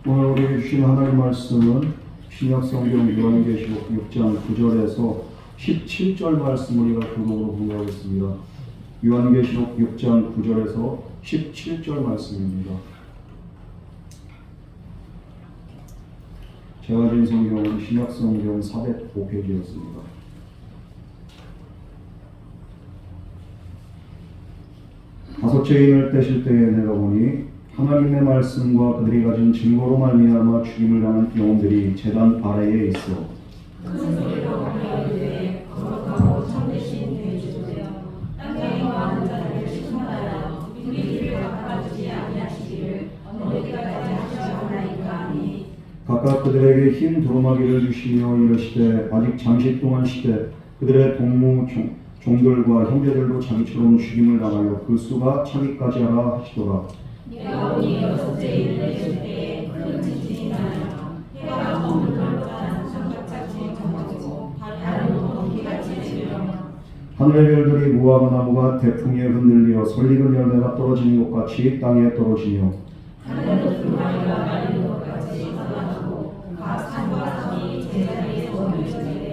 오늘 우리에게 주신 하나님 말씀은 신약성경 요한계시록 6장 9절에서 17절 말씀 우리가 교독으로 공부하겠습니다. 요한계시록 6장 9절에서 17절 말씀입니다. 제가 준 성경은 신약성경 405페이지였습니다. 다섯째 인을 떼실 때에 내가 보니 하나님의 말씀과 그들이 가진 증거로 말미암아 죽임을 당한 영혼들이 제단 아래에 있어 큰 소리로 하여되 거룩하고 참되신 대주세요. 땅에 거하는 자들을 심판하여 우리들을 갚아주지 아니하시기를 어디까지 하시옵나이까 하니 각각 그들에게 흰 두루마기를 주시며 이르시되 아직 잠시 동안 시되 그들의 동무 종들과 형제들도 자기처럼 죽임을 당하여 그 수가 차기까지 하라 하시더라. 내가 오니 여섯째 일을 내실 때에 큰 지진이 나며 해가 검은 별보다는 삼각같이 정하고 다른 공기같이 지르며 하늘의 별들이 무화과 나무가 태풍에 흔들려 설익은 열매가 떨어지는 것 같이 땅에 떨어지며 하늘은 두루마리가 날리는 것 같이 일어나고 각 산과 성이 제자리에서 멈추되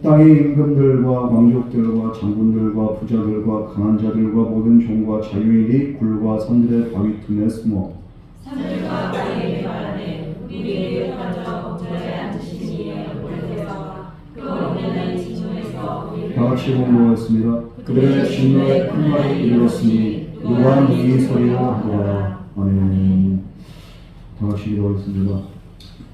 땅의 임금들과 왕족들과 장군들과 부자들과 강한 자들과 모든 종과 자유인이 굴과 산들의 바위 틈에 숨어 산들과 바위에 말하되 우리를 먼저 목전에 앉으신 이의 올대와 그 어린애의 진노에서 우리를 다 같이 공부하겠습니다. 그들의 진노의 큰 말이 이르렀으니 누가 이 소리로 하더라. 아멘. 다 같이 기도하겠습니다.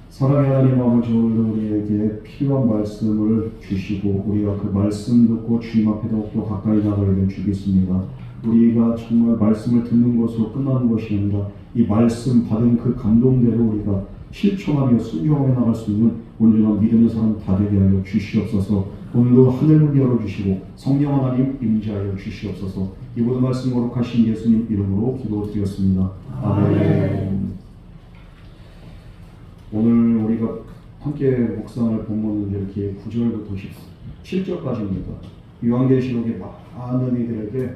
사랑의 하나님 아버지, 오늘도 우리에게 필요한 말씀을 주시고 우리가 그 말씀 듣고 주님 앞에 더욱더 가까이 나가게 된 주겠습니다. 우리가 정말 말씀을 듣는 것으로 끝나는 것이 아니라 이 말씀 받은 그 감동대로 우리가 실천하며 순종하며 나갈 수 있는 온전한 믿음의 사람 다 되게 하여 주시옵소서. 오늘도 하늘문 열어주시고 성령 하나님 임재하여 주시옵소서. 이 모든 말씀 거룩하신 예수님 이름으로 기도드렸습니다. 아멘. 오늘 우리가 함께 묵상할 본문은 이렇게 9절부터 17절까지입니다. 요한계시록의 많은 이들에게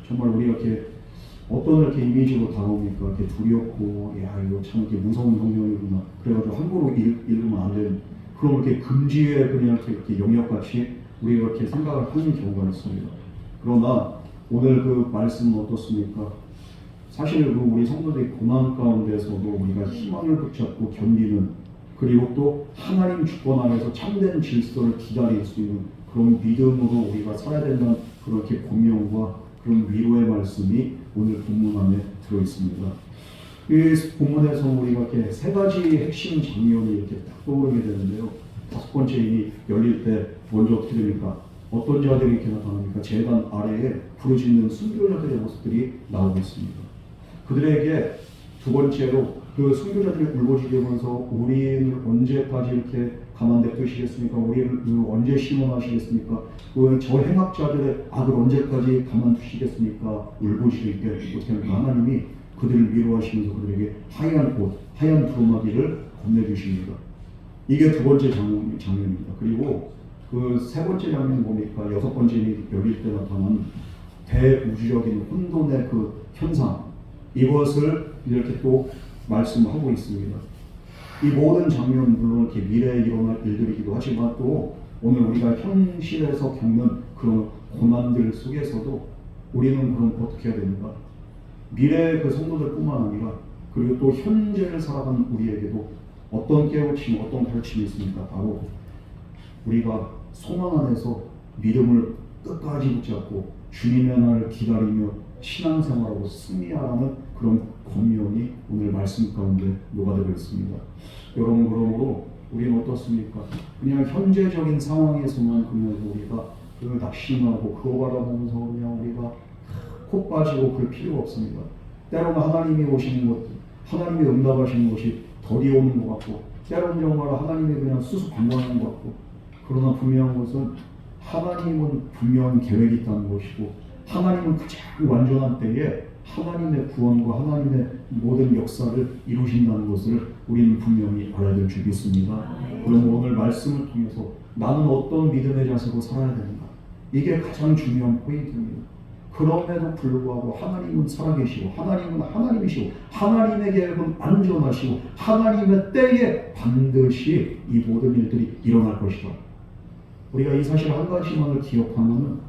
정말 우리가 이렇게 어떤 이렇게 이미지로 다가옵니까? 이렇게 두렵고, 야, 이거 참 이렇게 무서운 성경이구나. 그래가지고 함부로 읽으면 안 되는 그런 이렇게 금지의 그냥 이렇게 영역같이 우리가 이렇게 생각을 하는 경우가 있습니다. 그러나 오늘 그 말씀은 어떻습니까? 사실 그 우리 성도들의 고난 가운데서도 우리가 희망을 붙잡고 견디는, 그리고 또 하나님 주권 안에서 참된 질서를 기다릴 수 있는 그런 믿음으로 우리가 살아야 된다는 그렇게 권면과 그런 위로의 말씀이 오늘 본문 안에 들어 있습니다. 이 본문에서 우리가 이렇게 세 가지 핵심 장면이 이렇게 딱 떠오르게 되는데요. 다섯 번째 일이 열릴 때 먼저 어떻게 됩니까? 어떤 자들이 이렇게 나타납니까? 제단 아래에 부르짖는 순교자들의 모습들이 나오고 있습니다. 그들에게 두 번째로 그 순교자들이 울부짖으면서 우리를 언제까지 이렇게 가만 냅두시겠습니까? 우리를 언제 심원하시겠습니까? 저 행악자들의 악을 언제까지 가만 두시겠습니까? 울부짖을 때 어떻게 합니까? 하나님이 그들을 위로하시면서 그들에게 하얀 옷, 하얀 두루마기를 건네주십니다. 이게 두 번째 장면입니다. 그리고 그 세 번째 장면이 뭡니까? 여섯 번째 열릴 때 나타난 대우주적인 혼돈의 그 현상, 이것을 이렇게 또 말씀하고 있습니다. 이 모든 장면은 물론 이렇게 미래에 일어날 일들이기도 하지만 또 오늘 우리가 현실에서 겪는 그런 고난들 속에서도 우리는 그럼 어떻게 해야 됩니까? 미래의 그 성도들뿐만 아니라 그리고 또 현재를 살아가는 우리에게도 어떤 깨우침, 어떤 가르침이 있습니까? 바로 우리가 소망 안에서 믿음을 끝까지 붙잡고 주님의 날을 기다리며 신앙생활하고 승리하라는 그런 권면이 오늘 말씀 가운데 녹아들어 있습니다. 여러분, 그러므로 우리는 어떻습니까? 그냥 현재적인 상황에서만 그냥 우리가 그 낙심하고 그거 바라보면서 그냥 우리가 코 빠지고 그럴 필요가 없습니다. 때로는 하나님이 오시는 것, 하나님이 응답하시는 것이 덜이 오는 것 같고, 때로는 정말 하나님이 그냥 수수관광하는 것 같고, 그러나 분명한 것은 하나님은 분명한 계획이 있다는 것이고, 하나님은 가장 완전한 때에 하나님의 구원과 하나님의 모든 역사를 이루신다는 것을 우리는 분명히 알아야 될 줄 믿습니다. 그럼 오늘 말씀을 통해서 나는 어떤 믿음의 자세로 살아야 되는가? 이게 가장 중요한 포인트입니다. 그럼에도 불구하고 하나님은 살아계시고 하나님은 하나님이시고 하나님의 계획은 안전하시고 하나님의 때에 반드시 이 모든 일들이 일어날 것이다. 우리가 이 사실 한 가지만을 기억하면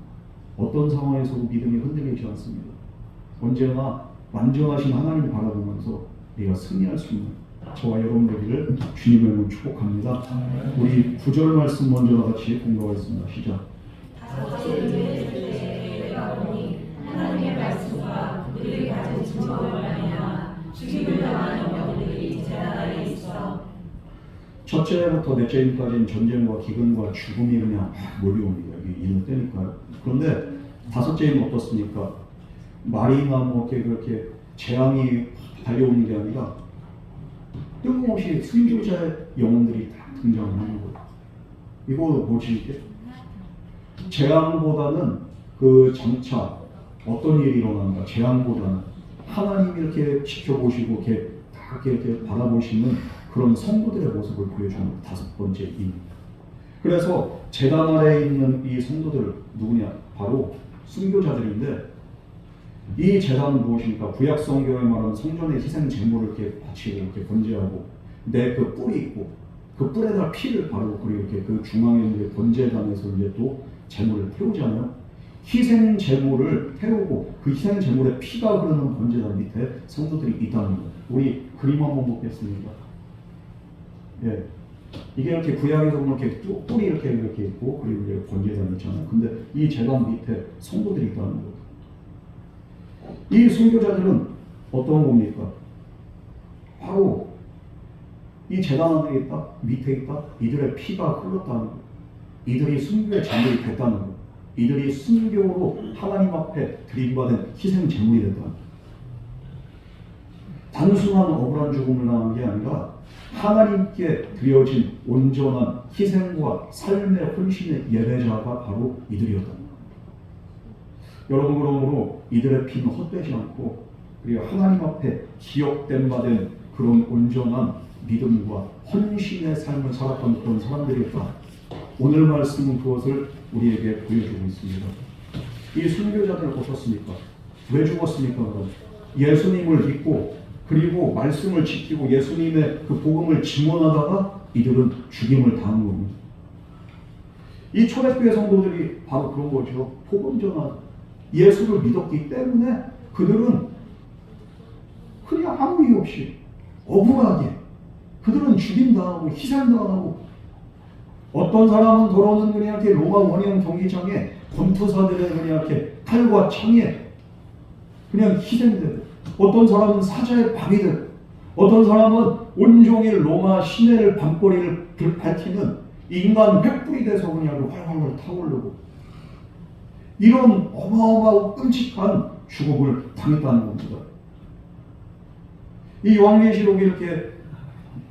어떤 상황에서도 믿음이 흔들리지 않습니다. 언제나 완전하신 하나님을 바라보면서 우리가 승리할 수 있는 저와 여러분 되기를 주님의 이름으로 축복합니다. 우리 9절 말씀 먼저 같이 공부하겠습니다. 시작. 다섯째를 했을 때 내가 보니 하나님의 말씀과 그들이 가진 증거를 말하며 죽임을 당하는 영들이 제단 아래 있어. 첫째부터 넷째까지는 전쟁과 기근과 죽음이 그냥 몰려옵니다. 여기 있는 때니까요. 그런데 다섯째는 어떻습니까? 말이나 뭐 그렇게 재앙이 달려오는 게 아니라 뜬금없이 순교자의 영혼들이 다 등장하는 거예요. 이거 뭐지 이게? 재앙보다는 그 장차 어떤 일이 일어난다. 재앙보다는 하나님이 이렇게 지켜보시고 이렇게 바라보시는 그런 성도들의 모습을 보여주는 다섯 번째 의미입니다. 그래서 제단 아래에 있는 이 성도들 누구냐? 바로 순교자들인데 이 제단은 무엇입니까? 구약 성경에 말하는 성전의 희생 제물을 이렇게 바치고 이렇게 번제하고 내 그 뿔이 있고 그 뿔에다 피를 바르고 그리고 이렇게 그 중앙에 있는 번제단에서 이제 또 제물을 태우잖아요. 희생 제물을 태우고 그 희생 제물의 피가 흐르는 번제단 밑에 성도들이 있다는 거예요. 우리 그림 한번 보겠습니다. 예, 이게 이렇게 구약에서 보면 이렇게 뿔이 이렇게 있고 그리고 이제 번제단 있잖아요. 근데 이 제단 밑에 성도들이 있다는 거예요. 이 순교자들은 어떤 겁니까? 바로 이 제단 안에 있다, 밑에 있다, 이들의 피가 흘렀다는 것, 이들이 순교의 제물이 됐다는 것, 이들이 순교로 하나님 앞에 드림받은 희생 제물이 됐다는 것. 단순한 억울한 죽음을 당한 게 아니라 하나님께 드려진 온전한 희생과 삶의 헌신의 예배자가 바로 이들이었다는 것. 여러분, 그러므로 이들의 피는 헛되지 않고 그리고 하나님 앞에 기억된 바 된 그런 온전한 믿음과 헌신의 삶을 살았던 그런 사람들이었다. 오늘 말씀은 그것을 우리에게 보여주고 있습니다. 이 순교자들 어떻습니까? 왜 죽었습니까? 예수님을 믿고 그리고 말씀을 지키고 예수님의 그 복음을 증언하다가 이들은 죽임을 당한 겁니다. 이 초대교회 성도들이 바로 그런 거죠. 복음 전환. 예수를 믿었기 때문에 그들은 그냥 아무 이유 없이 억울하게 그들은 죽임당하고 희생당하고 어떤 사람은 돌아오는 그냥 이렇게 로마 원형 경기장에 권투사들의 그냥 이렇게 칼과 창에 그냥 희생되고 어떤 사람은 사자의 밥이 되고 어떤 사람은 온종일 로마 시내를 밤거리를 밝히는 인간 횃불이 돼서 그냥 활활 타오르고 이런 어마어마하고 끔찍한 죽음을 당했다는 겁니다. 이 요한계시록이 이렇게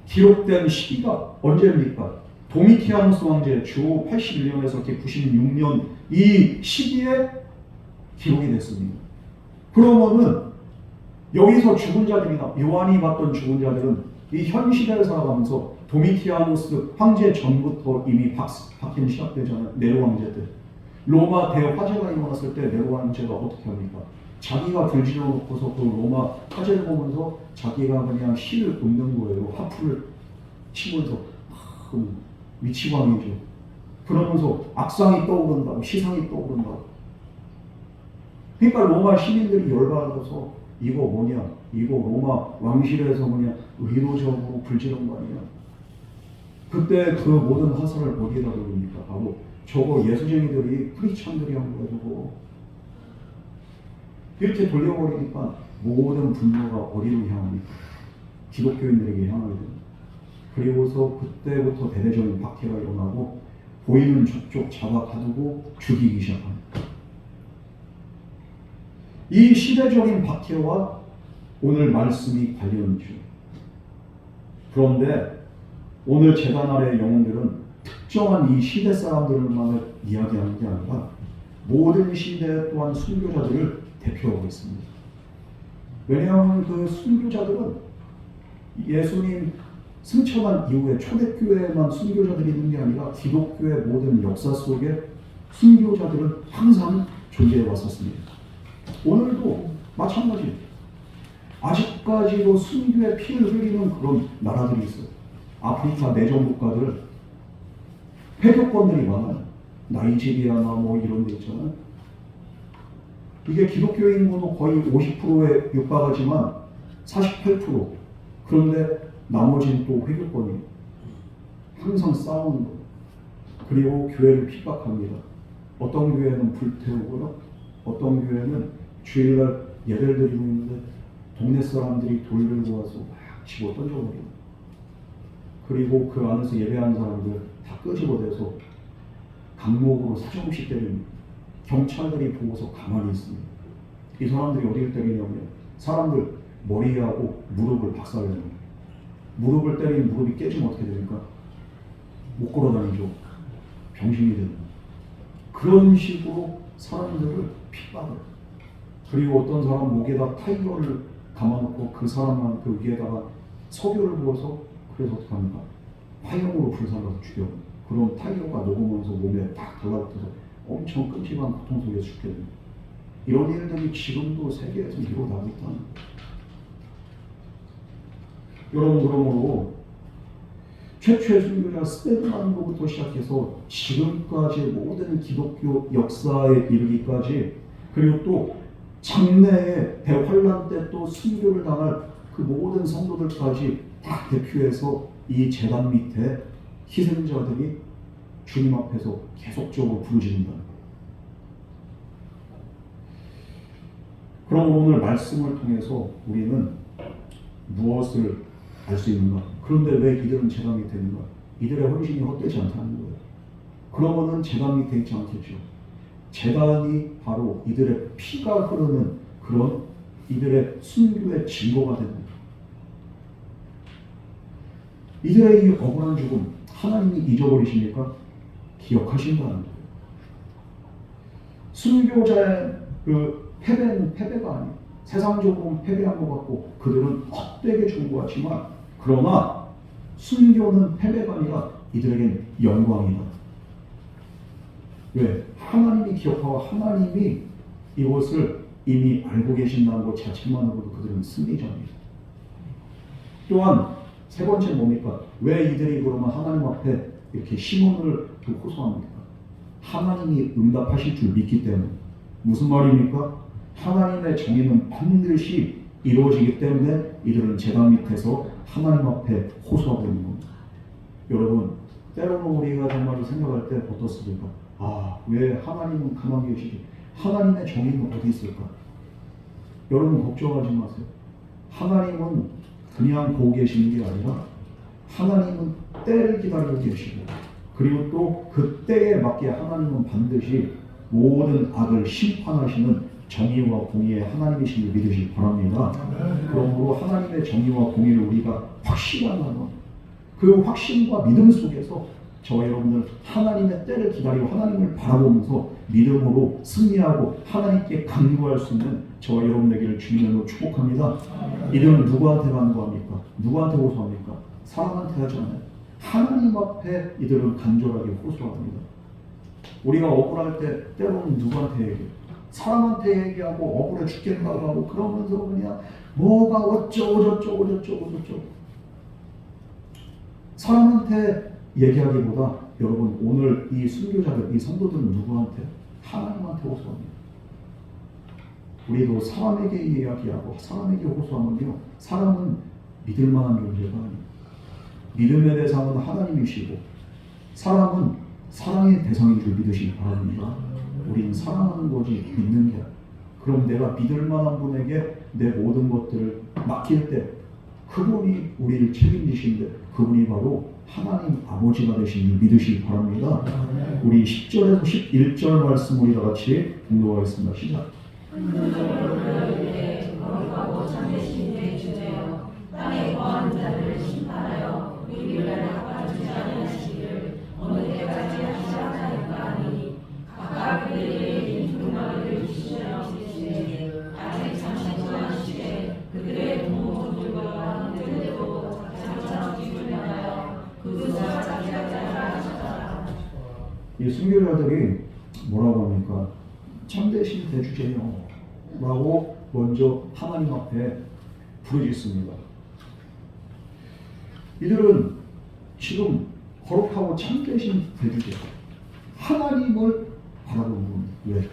기록된 시기가 언제입니까? 도미티아누스 왕제 주 81년에서 96년 이 시기에 기록이 됐습니다. 그러면은 여기서 죽은 자들이나 요한이 봤던 죽은 자들은 이 현 시대를 살아가면서 도미티아누스 황제 전부터 이미 박해는 시작되잖아요. 네로 왕제 때. 로마 대화재가 일어났을 때 네로 왕제가 어떻게 합니까? 자기가 불질러 놓고서 그 로마 화재를 보면서 자기가 그냥 시를 읊는 거예요. 하프를 치면서 위치광이죠. 그러면서 악상이 떠오른다고, 시상이 떠오른다고. 그러니까 로마 시민들이 열받아서 이거 뭐냐? 이거 로마 왕실에서 그냥 의도적으로 불지른 거 아니야? 그때 그 모든 화살을 어디에다 돌립니까? 바로 저거 예수쟁이들이 크리스찬들이 한 거야 저거. 이렇게 돌려버리니까 모든 분노가 어디로 향합니까? 기독교인들에게 향하게 됩니다. 그리고서 그때부터 대대적인 박해가 일어나고 보이는 족족 잡아 가두고 죽이기 시작합니다. 이 시대적인 박해와 오늘 말씀이 관련이죠. 그런데 오늘 제단 아래의 영혼들은 특정한 이 시대 사람들만을 이야기하는 게 아니라 모든 시대 또한 순교자들을 대표하고 있습니다. 왜냐하면 그 순교자들은 예수님 승천한 이후에 초대교회에만 순교자들이 있는 게 아니라 기독교의 모든 역사 속에 순교자들은 항상 존재해 왔었습니다. 오늘도 마찬가지예요. 아직까지도 순교의 피를 흘리는 그런 나라들이 있어요. 아프리카 내전 국가들 회교권들이 많아요. 나이지리아나 뭐 이런 데 있잖아요. 이게 기독교 인구도 거의 50%에 육박하지만 48%. 그런데 나머지는 또 회교권이에요. 항상 싸우는 거예요. 그리고 교회를 핍박합니다. 어떤 교회는 불태우고요. 어떤 교회는 주일날 예배를 드리고 있는데 동네 사람들이 돌 들고 와서 막 집어 던져버려요. 그리고 그 안에서 예배하는 사람들 다 끄집어내서 강목으로 사정없이 때립니다. 경찰들이 보고서 가만히 있습니다. 이 사람들이 어디를 때리냐면 사람들 머리하고 무릎을 박살내는 거예요. 무릎을 때리면 무릎이 깨지면 어떻게 됩니까? 못 걸어다니죠. 병신이 되는 거예요. 그런 식으로 사람들을 핍박을. 그리고 어떤 사람 목에다 타이거를 감아놓고 그 사람만 그 위에다가 석유를 부어서 그래서 어떻게 합니까? 화염으로 불살라서 죽여요. 그럼 타이거가 녹으면서 몸에 딱 달라붙어서 엄청 끔찍한 고통 속에 죽게 됩니다. 이런 일들이 지금도 세계에서 일어나고 있다는 거예요. 여러분, 그러므로 최초의 순교자 스테반로부터 시작해서 지금까지 모든 기독교 역사에 이르기까지, 그리고 또 장래의 대환란 때 또 순교를 당할 그 모든 성도들까지 다 대표해서 이 제단 밑에 희생자들이 주님 앞에서 계속적으로 부르짖는다는 거예요. 그럼 오늘 말씀을 통해서 우리는 무엇을 알 수 있는가? 그런데 왜 이들은 제단 밑에 있는가? 이들의 헌신이 헛되지 않다는 거예요. 그러면은 제단 밑에 있지 않겠죠. 제단이 바로 이들의 피가 흐르는 그런 이들의 순교의 증거가 되는 거예요. 이들의 이 억울한 죽음 하나님이 잊어버리십니까? 기억하신다는 거예요. 순교자의 그 패배는 패배가 아니에요. 세상적으로는 패배한 것 같고 그들은 헛되게 죽은 것 같지만, 그러나 순교는 패배가 아니라 이들에겐 영광이다. 왜? 하나님이 기억하고 하나님이 이것을 이미 알고 계신다는 것 자체만으로도 그들은 승리자입니다. 또한 세 번째 뭡니까? 왜 이들이 그러면 하나님 앞에 이렇게 신원을 호소합니까? 하나님이 응답하실 줄 믿기 때문에. 무슨 말입니까? 하나님의 정의는 반드시 이루어지기 때문에 이들은 제단 밑에서 하나님 앞에 호소하고 있는 겁니다. 여러분, 때로는 우리가 정말 생각할 때 어떻습니까? 왜 하나님은 가만히 계시지? 하나님의 정의는 어디 있을까? 여러분 걱정하지 마세요. 하나님은 그냥 보고 계시는 게 아니라 하나님은 때를 기다리고 계시고, 그리고 또 그 때에 맞게 하나님은 반드시 모든 악을 심판하시는 정의와 공의의 하나님이신 줄 믿으시기 바랍니다. 그러므로 하나님의 정의와 공의를 우리가 확신하는 그 확신과 믿음 속에서 저와 여러분들 하나님의 때를 기다리고 하나님을 바라보면서 믿음으로 승리하고 하나님께 간구할 수 있는 저와 여러분에게를 주님으로 축복합니다. 이들은 누구한테 간구합니까? 누구한테 호소합니까? 사람한테 하지 않아요. 하나님 앞에 이들은 간절하게 호소합니다. 우리가 억울할 때 때로는 누구한테 얘기해요? 사람한테 얘기하고 억울해 죽겠다고 하고 그러면서 그냥 뭐가 어쩌고 사람한테 얘기하기보다 여러분 오늘 이 순교자들, 이 성도들은 누구한테? 하나님한테 호소합니다. 우리도 사람에게 이야기하고 사람에게 호소하면요, 사람은 믿을 만한 존재가 아니에요. 믿음의 대상은 하나님이시고 사람은 사랑의 대상인 줄 믿으시기 바랍니다. 우리는 사랑하는 거지 믿는 게 아니에요. 그럼 내가 믿을 만한 분에게 내 모든 것들을 맡길 때 그분이 우리를 책임지시는데 그분이 바로 하나님 아버지가 되신 줄 믿으시기 바랍니다. 우리 10절에서 11절 말씀 우리 다 같이 공독하겠습니다. 시작. 거룩하고 참되신 내 주제여, 땅에 거하는 자들을 심판하여 우리를 갚아주지 않으시기를 어느 때까지 하시지 않을까 하니, 각각 그들에게 인중마귀를 주시려 주시되 아직 잠시 동안시되 그들의 부모들과 그들도 장차 기술하여 그 수가 자기가 하셨다. 이 순교자들이 뭐라고 합니까? 참되신 대주제여, 라고 먼저 하나님 앞에 부르짖습니다. 이들은 지금 거룩하고 참되신 대주제 하나님을 바라보는 겁니다. 왜?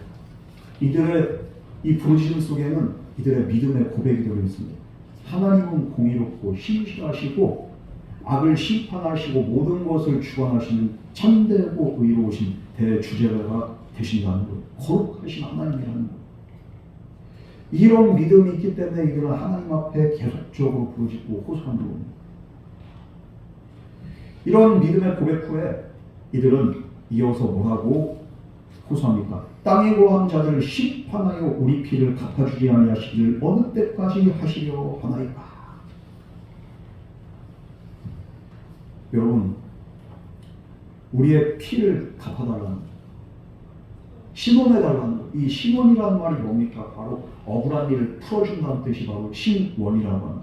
이들의 이 부르짖음 속에는 이들의 믿음의 고백이 들어있습니다. 하나님은 공의롭고 신실하시고 악을 심판하시고 모든 것을 주관하시는 참되고 의로우신 대주제가 되신다는 거예요. 거룩하신 하나님이라는 거예요. 이런 믿음이 있기 때문에 이들은 하나님 앞에 계속적으로 부르짖고 호소하는 겁니다. 이런 믿음의 고백 후에 이들은 이어서 뭐라고 호소합니까? 땅에 거한 자들을 심판하여 우리 피를 갚아주지 아니하시기를 어느 때까지 하시려 하나이까? 여러분, 우리의 피를 갚아달라는 신원해달라는 것. 이 신원이라는 말이 뭡니까? 바로 억울한 일을 풀어준다는 뜻이 바로 신원이라고 합니다.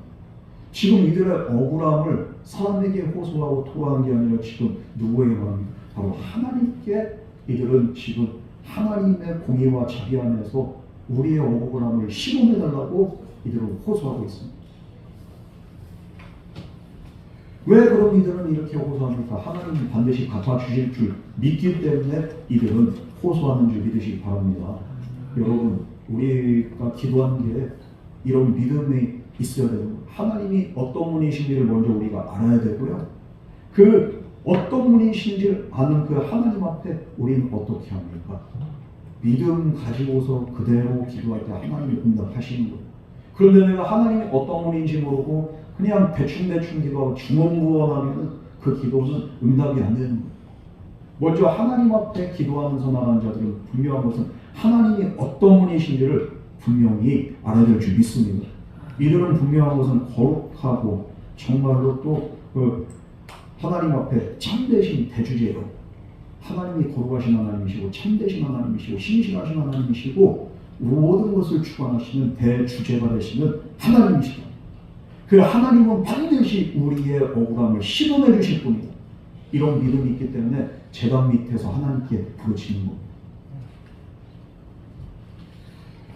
지금 이들의 억울함을 사람에게 호소하고 토로한 게 아니라 지금 누구에게 말합니까? 바로 하나님께 이들은 지금 하나님의 공의와 자비 안에서 우리의 억울함을 신원해달라고 이들은 호소하고 있습니다. 왜 그럼 이들은 이렇게 호소합니까? 하나님은 반드시 갚아주실 줄 믿기 때문에 이들은 호소하는 줄 믿으시기 바랍니다. 여러분, 우리가 기도하는 게 이런 믿음이 있어야 되고 하나님이 어떤 분이신지를 먼저 우리가 알아야 되고요. 그 어떤 분이신지를 아는 그 하나님 앞에 우리는 어떻게 합니까? 믿음 가지고서 그대로 기도할 때 하나님이 응답하시는 거예요. 그런데 내가 하나님이 어떤 분인지 모르고 그냥 대충 기도하고 주문구원하면 그 기도는 응답이 안 되는 거예요. 먼저 하나님 앞에 기도하면서 나가는 자들은 분명한 것은 하나님이 어떤 분이신지를 분명히 알아야 될 줄 믿습니다. 이들은 분명한 것은 거룩하고 정말로 또 하나님 앞에 참되신 대주제예요. 하나님이 거룩하신 하나님이시고 참되신 하나님이시고 신실하신 하나님이시고 모든 것을 주관하시는 대주제가 되시는 하나님이시다. 그 하나님은 반드시 우리의 억울함을 신원해 주실 분이다. 이런 믿음이 있기 때문에 제단 밑에서 하나님께 부르짖는 겁니다.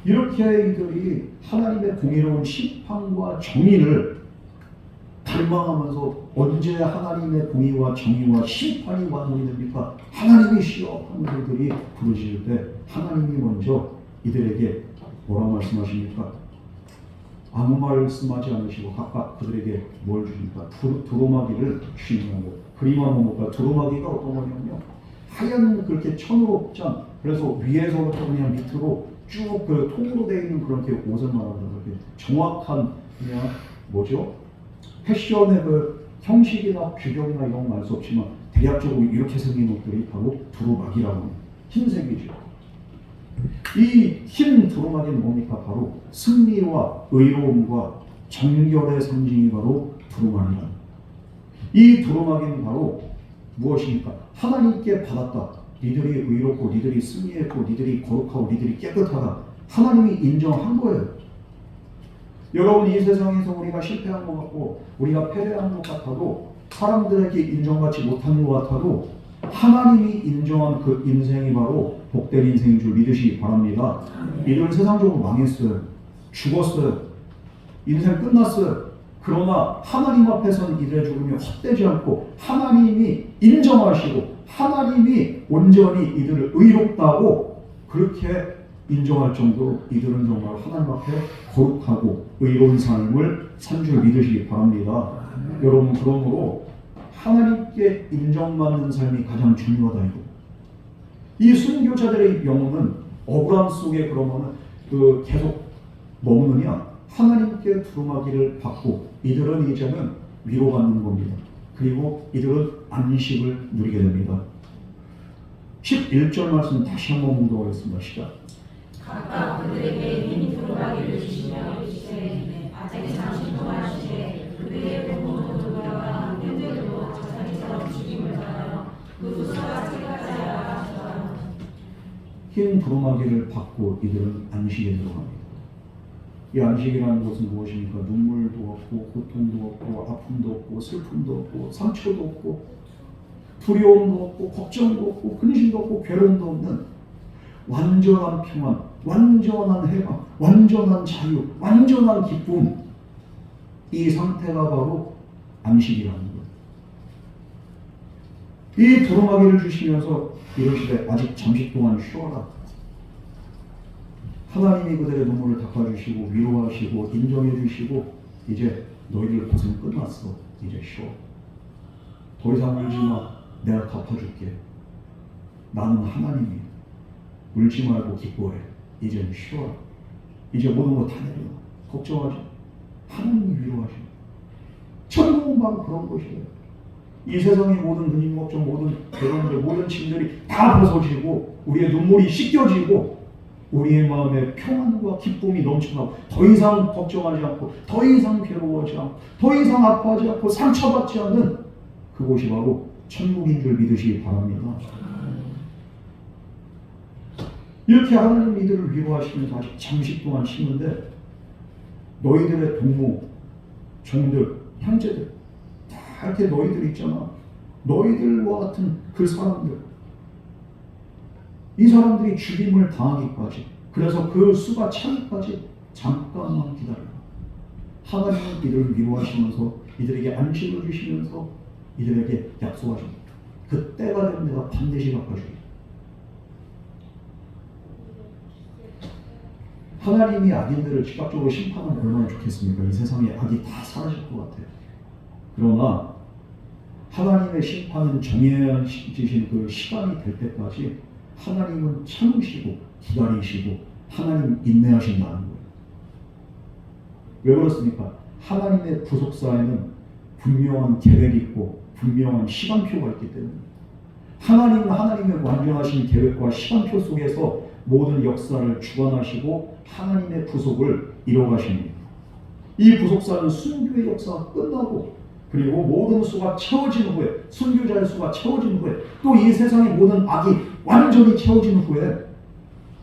이렇게 이들이 하나님의 공의로운 심판과 정의를 갈망하면서 언제 하나님의 공의와 정의와 심판이 완성이 됩니까? 하나님이시여 하는 이들이 부르짖을 때 하나님이 먼저 이들에게 뭐라고 말씀하십니까? 아무 말씀하지 않으시고 각각 그들에게 뭘 주십니까? 두루마기를 주시는 거. 그림하면 뭘까? 두루마기가 어떤 거냐면요, 하얀 그렇게 천으로 짠, 그래서 위에서부터 그냥 밑으로 쭉 그 통으로 되어 있는 그런 옷을 말합니다. 그렇게 정확한 그냥 뭐죠? 패션의 그 형식이나 규격이나 이런 거 알 수 없지만 대략적으로 이렇게 생긴 옷들이 바로 두루마기라고 합니다. 흰색이죠. 이 흰 두루마기는 뭡니까? 바로 승리와 의로움과 정결의 상징이 바로 두루마기입니다. 이 두루마기는 바로 무엇입니까? 하나님께 받았다. 니들이 의롭고 니들이 승리했고 니들이 거룩하고 니들이 깨끗하다. 하나님이 인정한 거예요. 여러분, 이 세상에서 우리가 실패한 것 같고 우리가 패배한 것 같아도 사람들에게 인정받지 못한 것 같아도 하나님이 인정한 그 인생이 바로 복된 인생인 줄 믿으시기 바랍니다. 이들은 세상적으로 망했어요. 죽었어요. 인생 끝났어요. 그러나 하나님 앞에서는 이들의 죽음이 헛되지 않고 하나님이 인정하시고 하나님이 온전히 이들을 의롭다고 그렇게 인정할 정도로 이들은 정말 하나님 앞에 거룩하고 의로운 삶을 산 줄 믿으시기 바랍니다. 여러분, 그러므로 하나님께 인정받는 삶이 가장 중요하다. 이 순교자들의 영혼은 억울함 속에 그러면은 계속 머무느냐? 하나님께 두루마기를 받고 이들은 이제는 위로받는 겁니다. 그리고 이들은 안식을 누리게 됩니다. 11절 말씀 다시 한번 묵도하겠습니다. 시작. 각각 그들에게 흰 두루마기를 주시며 이르시되 아직 잠시 동안 쉬되 그들의 부모도 돌아와 현재도 자기처럼 죽임을 당하여 그 수가 채까지 알아가시더라. 흰 두루마기를 받고 이들은 안식에 들어갑니다. 이 안식이라는 것은 무엇입니까? 눈물도 없고 고통도 없고 아픔도 없고 슬픔도 없고 상처도 없고 두려움도 없고 걱정도 없고 근심도 없고 괴로움도 없는 완전한 평안, 완전한 해방, 완전한 자유, 완전한 기쁨, 이 상태가 바로 안식이라는 거예요. 이 두루마기를 주시면서 이러시되 아직 잠시 동안 쉬어라. 하나님이 그들의 눈물을 닦아주시고 위로하시고 인정해주시고 이제 너희들 고생 끝났어. 이제 쉬어. 더 이상 울지 마. 내가 갚아줄게. 나는 하나님이야. 울지 말고 기뻐해. 이제 쉬어라. 이제 모든 거 다 내려. 걱정하지. 하나님이 위로하시고. 천국은 바로 그런 것이에요. 이 세상의 모든 근심 걱정, 모든 괴로움들, 모든 짐들이 다 벗어지고 우리의 눈물이 씻겨지고 우리의 마음에 평안과 기쁨이 넘쳐나고 더 이상 걱정하지 않고 더 이상 괴로워하지 않고 더 이상 아파하지 않고 상처받지 않는 그곳이 바로 천국인 줄 믿으시기 바랍니다. 이렇게 하나님 이들을 위로하시면서 아직 잠시 동안 쉬는데 너희들의 동무, 종들, 형제들 다 이렇게 너희들 있잖아. 너희들과 같은 그 사람들, 이 사람들이 죽임을 당하기까지, 그래서 그 수가 차기까지 잠깐만 기다려라. 하나님은 이들을 위로하시면서 이들에게 안식을 주시면서 이들에게 약속하십니다. 그 때가 되면 내가 반드시 갚아주겠다. 하나님이 악인들을 즉각적으로 심판하면 얼마나 좋겠습니까? 이 세상에 악이 다 사라질 것 같아요. 그러나 하나님의 심판은 정해지신 그 시간이 될 때까지 하나님은 참으시고 기다리시고 하나님 인내하신다는 거예요. 왜 그렇습니까? 하나님의 구속사에는 분명한 계획이 있고 분명한 시간표가 있기 때문에 하나님은 하나님의 완전하신 계획과 시간표 속에서 모든 역사를 주관하시고 하나님의 구속을 이뤄가십니다. 이 구속사는 순교의 역사가 끝나고 그리고 모든 수가 채워진 후에 순교자의 수가 채워진 후에 또 이 세상의 모든 악이 완전히 채워진 후에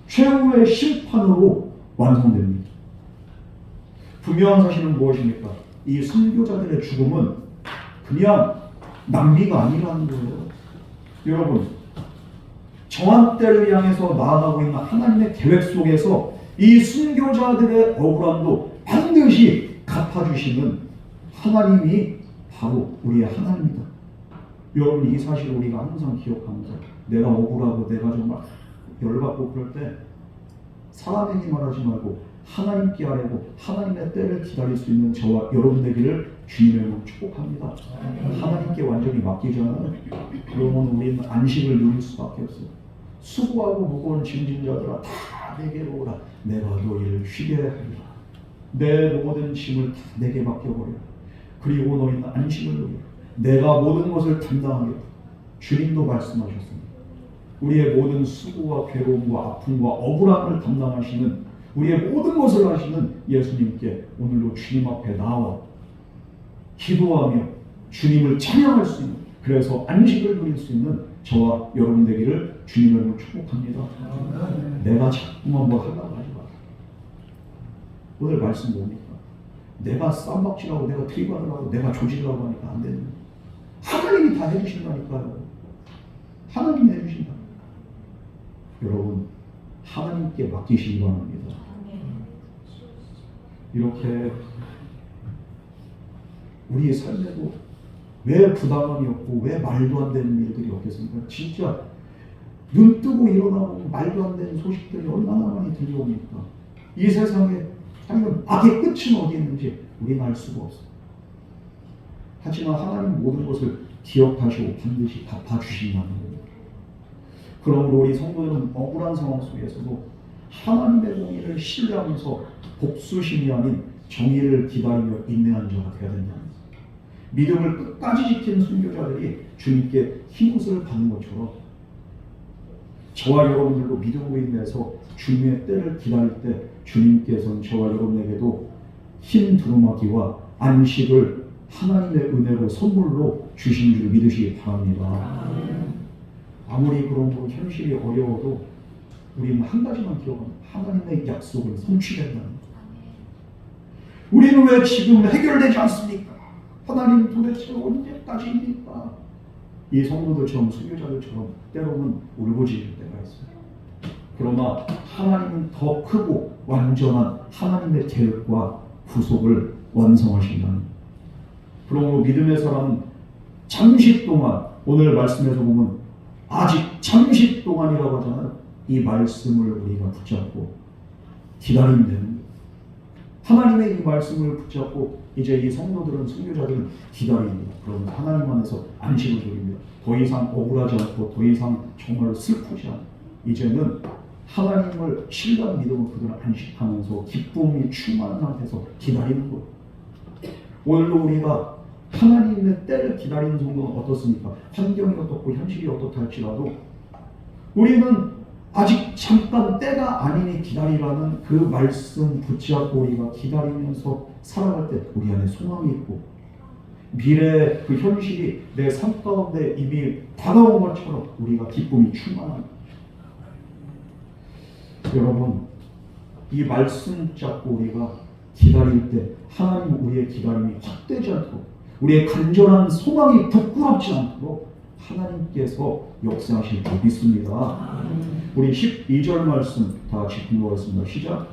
최후의 심판으로 완성됩니다. 분명한 사실은 무엇입니까? 이 순교자들의 죽음은 그냥 낭비가 아니라는 거예요. 여러분, 정한 때를 향해서 나아가고 있는 하나님의 계획 속에서 이 순교자들의 억울함도 반드시 갚아주시는 하나님이 바로 우리의 하나님이다. 여러분, 이 사실을 우리가 항상 기억합니다. 내가 억울하고 내가 정말 열받고 그럴 때 사람에게 말하지 말고 하나님께 하려고 하나님의 때를 기다릴 수 있는 저와 여러분 되기를 주님의 이름으로 축복합니다. 하나님께 완전히 맡기잖아요. 그러면 우리는 안식을 누릴 수밖에 없어요. 수고하고 무거운 짐진 자들아 다 내게로 오라. 내가 너희를 쉬게 하리라. 내 모든 짐을 다 내게 맡겨버려. 그리고 너희는 안식을 누리라. 내가 모든 것을 담당하겠다. 주님도 말씀하셨습니다. 우리의 모든 수고와 괴로움과 아픔과 억울함을 담당하시는 우리의 모든 것을 하시는 예수님께 오늘도 주님 앞에 나와 기도하며 주님을 찬양할 수 있는, 그래서 안식을 누릴 수 있는 저와 여러분 되기를 주님을 축복합니다. 내가 자꾸만 뭐 하려고 하지 마라. 오늘 말씀 뭡니까? 내가 쌈박질하고 내가 트리바르하고 내가 조질라고 하니까 안 되는 거예요. 하나님이 다 해주신다니까요. 하나님이 해주신다. 여러분, 하나님께 맡기시기 바랍니다. 이렇게 우리의 삶에도 왜 부담감이 없고 왜 말도 안 되는 일들이 없겠습니까? 진짜 눈 뜨고 일어나고 말도 안 되는 소식들이 얼마나 많이 들려옵니까? 이 세상에 아니면 악의 끝은 어디 있는지 우리는 알 수가 없어요. 하지만 하나님 모든 것을 기억하시고 반드시 갚아주신다는 겁니다. 그러므로 우리 성도들은 억울한 상황 속에서도 하나님의 공의를 신뢰하면서 복수심이 아닌 정의를 기다리며 인내하는 자가 되어야 된다는 거예요. 믿음을 끝까지 지킨 순교자들이 주님께 힘을 받는 것처럼 저와 여러분들도 믿음으로 인해서 주님의 때를 기다릴 때 주님께서는 저와 여러분에게도 흰 두루마기와 안식을 하나님의 은혜로 선물로 주신 줄 믿으시기 바랍니다. 아무리 그런 현실이 어려워도 우리는 한 가지만 기억합니다. 하나님의 약속은 성취된다는 것. 우리는 왜 지금 해결되지 않습니까? 하나님 도대체 언제까지입니까? 이 성도들처럼 순교자들처럼 때로는 울부짖을 때가 있어요. 그러나 하나님은 더 크고 완전한 하나님의 계획과 구속을 완성하신다는. 그러므로 믿음의 사람은 잠시 동안, 오늘 말씀에서 보면 아직 잠시 동안이라고 하잖아요. 이 말씀을 우리가 붙잡고 기다리면 되는 거예요. 하나님의 이 말씀을 붙잡고 이제 이 성도들은, 선교자들은 기다립니다. 그러면 하나님 안에서 안식을 누립니다. 더 이상 억울하지 않고 더 이상 정말 슬프지 않고 이제는 하나님을 신뢰한 믿음으로 그들은 안식하면서 기쁨이 충만한 상태에서 기다리는 거예요. 오늘도 우리가 하나님의 때를 기다리는 성도는 어떻습니까? 환경이 어떻고 현실이 어떻다 할지라도 우리는 아직 잠깐 때가 아니니 기다리라는 그 말씀 붙잡고 우리가 기다리면서 살아갈 때 우리 안에 소망이 있고 미래의 그 현실이 내 삶 가운데 이미 다가온 것처럼 우리가 기쁨이 충만합니다. 여러분, 이 말씀 붙잡고 우리가 기다릴 때 하나님 우리의 기다림이 헛되지 않도록 우리의 간절한 소망이 부끄럽지 않도록 하나님께서 역사하실 줄 믿습니다. 우리 12절 말씀 다 같이 공부하겠습니다. 시작.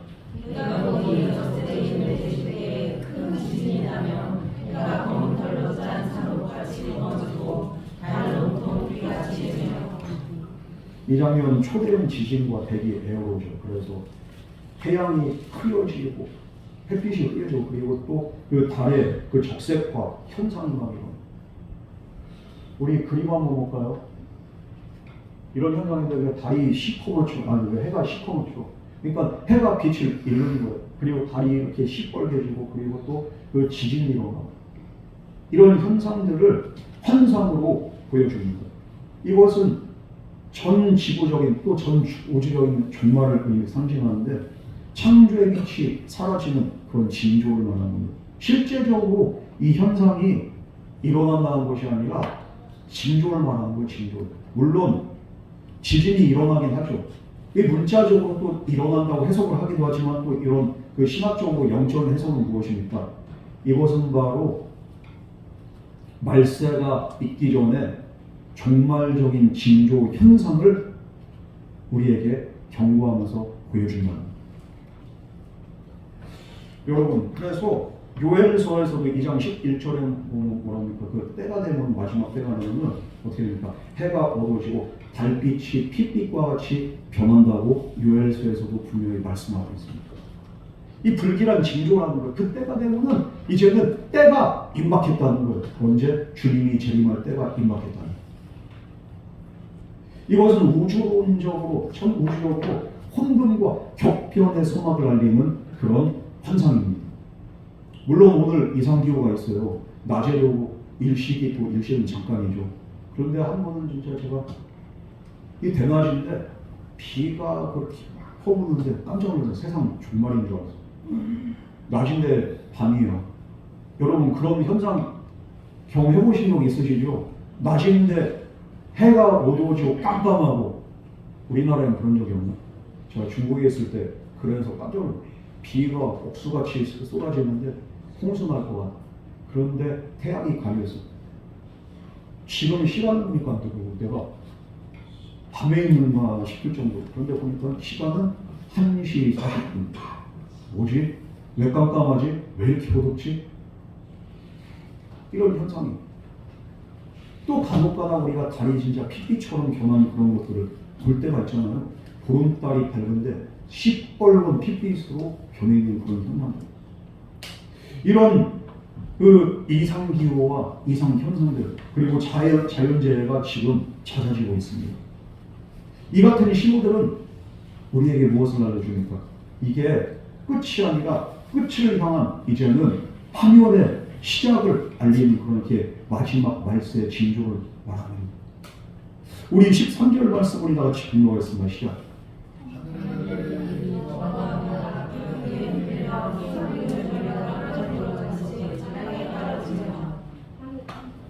그가 거기 젖에 힘을 주시되 큰 지진이 나며 그가 검은 털로 짠 산호같이 넘어지고 달을 온통 비같이 되며. 이 장면은 초대형 지진과 대기 에어로죠. 그래서 태양이 흐려지고 햇빛이 흐려지고 그리고 또 그 달의 그 적색화 현상이 막 일어나요. 우리 그림 한번 볼까요? 이런 현상인데 왜 달이 시커멓죠? 아니 왜 해가 시커멓죠? 그러니까 해가 빛을 잃는 거예요. 그리고 달이 이렇게 시뻘개지고 그리고 또 그 지진이 일어나고 이런 현상들을 환상으로 보여줍니다. 이것은 전 지구적인 또 전 우주적인 종말을 상징하는데 창조의 빛이 사라지는 그런 징조를 말하는 겁니다. 실제적으로 이 현상이 일어난다는 것이 아니라 징조를 말하는 거예요. 징조. 물론 지진이 일어나긴 하죠. 이 문자적으로 또 일어난다고 해석을 하기도 하지만 또 이런 그 신학적으로 영적인 해석은 무엇입니까? 이것은 바로 말세가 있기 전에 종말적인 징조 현상을 우리에게 경고하면서 보여준다. 여러분, 그래서 요엘서에서도 2장 11절에 뭐랍니까? 그 때가 되면 마지막 때가 되면 어떻게 됩니까? 해가 어두워지고 달빛이 핏빛과 같이 변한다고 요엘서에서도 분명히 말씀하고 있습니다. 이 불길한 징조라는 거예요. 그 때가 되면은 이제는 때가 임박했다는 거예요. 언제? 주님이 재림할 때가 임박했다는 거예요. 이것은 우주론적으로, 전 우주적으로 혼돈과 격변의 소막을 알리는 그런 환상입니다. 물론 오늘 이상기후가 있어요. 낮에도 일식이 또 일식은 잠깐이죠. 그런데 한 번은 진짜 제가 이 대낮인데 비가 그렇게 퍼부는데 깜짝 놀라서 세상 종말인 줄 알았어요. 낮인데 밤이에요. 여러분 그런 현상 경험해 보신 적 있으시죠? 낮인데 해가 어두워지고 깜깜하고 우리나라에는 그런 적이 없나? 제가 중국에 있을 때 그래서 깜짝 놀랐어요. 비가 옥수같이 쏟아지는데 홍수 날 것 같아. 그런데 태양이 가려서 지금 시간은 보니까 안 뜨고 내가 밤에 있는가 싶을 정도. 그런데 보니까 시간은 1시 40분. 뭐지? 왜 깜깜하지? 왜 이렇게 어둡지? 이런 현상이. 또 간혹가다 우리가 달이 진짜 핏빛처럼 변하는 그런 것들을 볼 때가 있잖아요. 보름달이 밝은데 시뻘건 핏빛으로 변해있는 그런 현상들. 이런 그 이상기후와 이상현상들 그리고 자연재해가 지금 잦아지고 있습니다. 이 같은 신호들은 우리에게 무엇을 알려줍니까? 이게 끝이 아니라 끝을 향한 이제는 파멸의 시작을 알리는 그런 게 마지막 말세의 징조를 말합니다. 우리 13절 말씀 우리 다 같이 공부하겠습니다. 시작.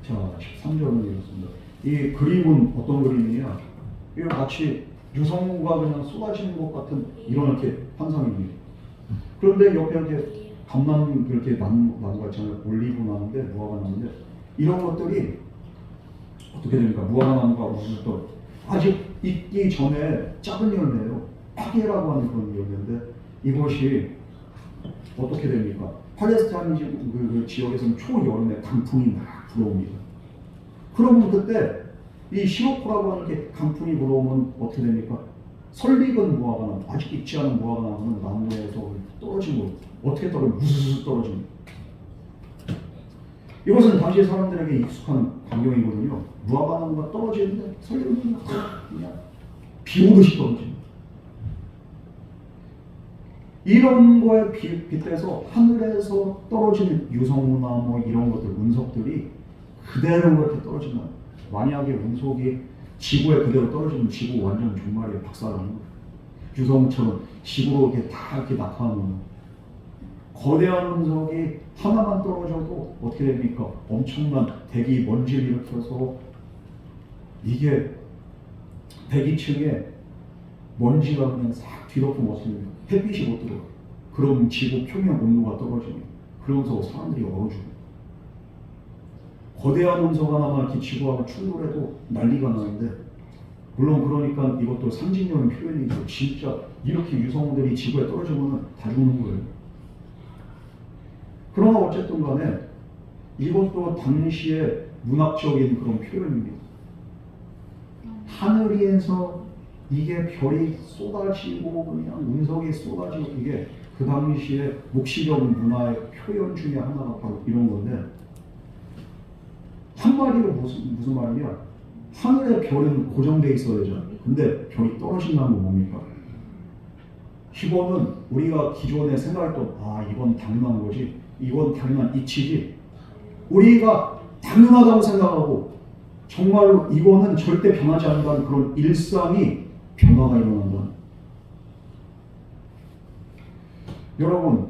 자, 13절은 이렇습니다. 이 그림은 어떤 그림이냐? 이 마치 유성우가 그냥 쏟아지는 것 같은 이런 이렇게 환상입니다. 그런데 옆에 이렇게 감나무 이렇게 나무가 있잖아요. 올리브 나무인데 무화과 나무인데 이런 것들이 어떻게 됩니까? 무화과 나무가 무슨 또 아직 익기 전에 작은 열매예요. 파괴라고 하는 그런 얘기인데 이것이 어떻게 됩니까? 팔레스타인 그 지역에서는 초여름에 강풍이 막 불어옵니다. 그러면 그때 이 시로코라고 하는 게 강풍이 불어오면 어떻게 됩니까? 설익은 무화과나무, 아직 익지 않은 무화과나무는 나무에서 떨어지고 어떻게 떨어지면 우수수 떨어집니다. 이것은 당시 사람들에게 익숙한 광경이거든요. 무화과나무가 떨어지는데 설익은 그냥 비 오듯이 떨어집니다. 이런 거에 빗대서 하늘에서 떨어지는 유성우나 뭐 이런 것들, 운석들이 그대로 그렇게 떨어지면 만약에 운석이 지구에 그대로 떨어지면 지구 완전 종말이에요. 박살나는 거예요. 유성우처럼 지구로 이렇게 다 이렇게 나타나면 거대한 운석이 하나만 떨어져도 어떻게 됩니까? 엄청난 대기 먼지를 일으켜서 이게 대기층에 먼지가 그냥 싹 뒤덮고 없습니다. 햇빛이 못 들어가요. 그럼 지구 표면 온도가 떨어집니다. 그러면서 사람들이 얼어 죽어요. 거대한 운석 하나만 이렇게 지구하고 충돌해도 난리가 나는데 물론 그러니까 이것도 상징적인 표현이죠. 진짜 이렇게 유성들이 지구에 떨어지면 다 죽는 거예요. 그러나 어쨌든 간에 이것도 당시의 문학적인 그런 표현입니다. 하늘에서 이게 별이 쏟아지고 그냥 운석이 쏟아지고 이게 그 당시에 묵시적 문화의 표현 중에 하나가 바로 이런 건데 한마디로 무슨 말이냐? 하늘의 별은 고정돼 있어야 되잖아요. 근데 별이 떨어진다는 건 뭡니까? 이거는 우리가 기존에 생각했던 이건 당연한 거지, 이건 당연한 이치지, 우리가 당연하다고 생각하고 정말로 이거는 절대 변하지 않는다는 그런 일상이 변화가 일어난다. 여러분,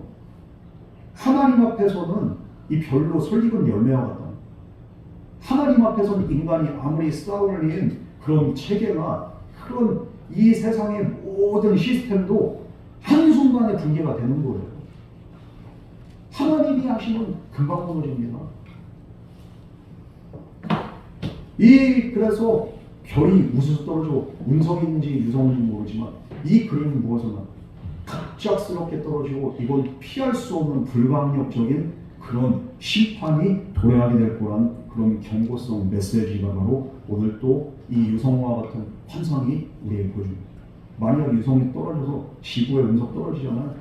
하나님 앞에서는 이 별로 설익은 열매와 같다. 하나님 앞에서는 인간이 아무리 쌓아올린 그런 체계나 그런 이 세상의 모든 시스템도 한순간에 붕괴가 되는 거예요. 하나님이 하시면 금방 무너집니다. 그래서 별이 우수수 떨어져 운석인지 유성인지 모르지만 이 그림은 무엇이나 갑작스럽게 떨어지고 이건 피할 수 없는 불가항력적인 그런 심판이 도래하게 될 거라는 그런 경고성 메시지가 바로 오늘 또 이 유성과 같은 환상이 우리에게 보여줍니다. 만약 유성이 떨어져서 지구에 운석 떨어지잖아요.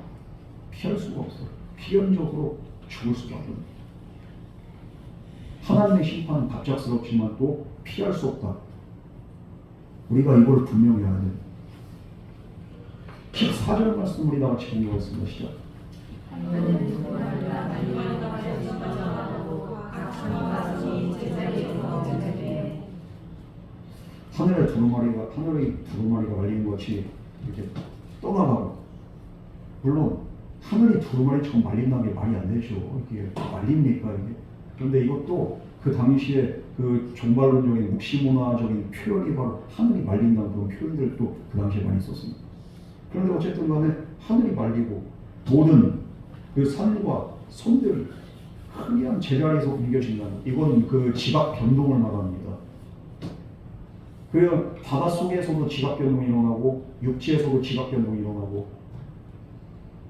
피할 수가 없어요. 필연적으로 죽을 수밖에 없어요. 하나님의 심판은 갑작스럽지만 또 피할 수 없다. 우리가 이걸 분명히 해야 돼요. 14절 말씀 우리 다 같이 공부하겠습니다. 시작. 하늘의 두루마리가 말린 것이 이렇게 떠나가고, 물론 하늘이 두루마리처럼 말린다는 게 말이 안 되죠. 이게 말립니까 이게? 그런데 이것도 그 당시에 그 종말론적인 묵시문화적인 표현이 바로 하늘이 말린다는 그런 표현들도 그 당시에 많이 썼습니다. 그런데 어쨌든 간에 하늘이 말리고 모든 그 산과 섬들이 그냥 제자리에서 옮겨진다는, 이건 그 지각 변동을 말합니다. 그 바닷속에서도 지각 변동이 일어나고 육지에서도 지각 변동이 일어나고,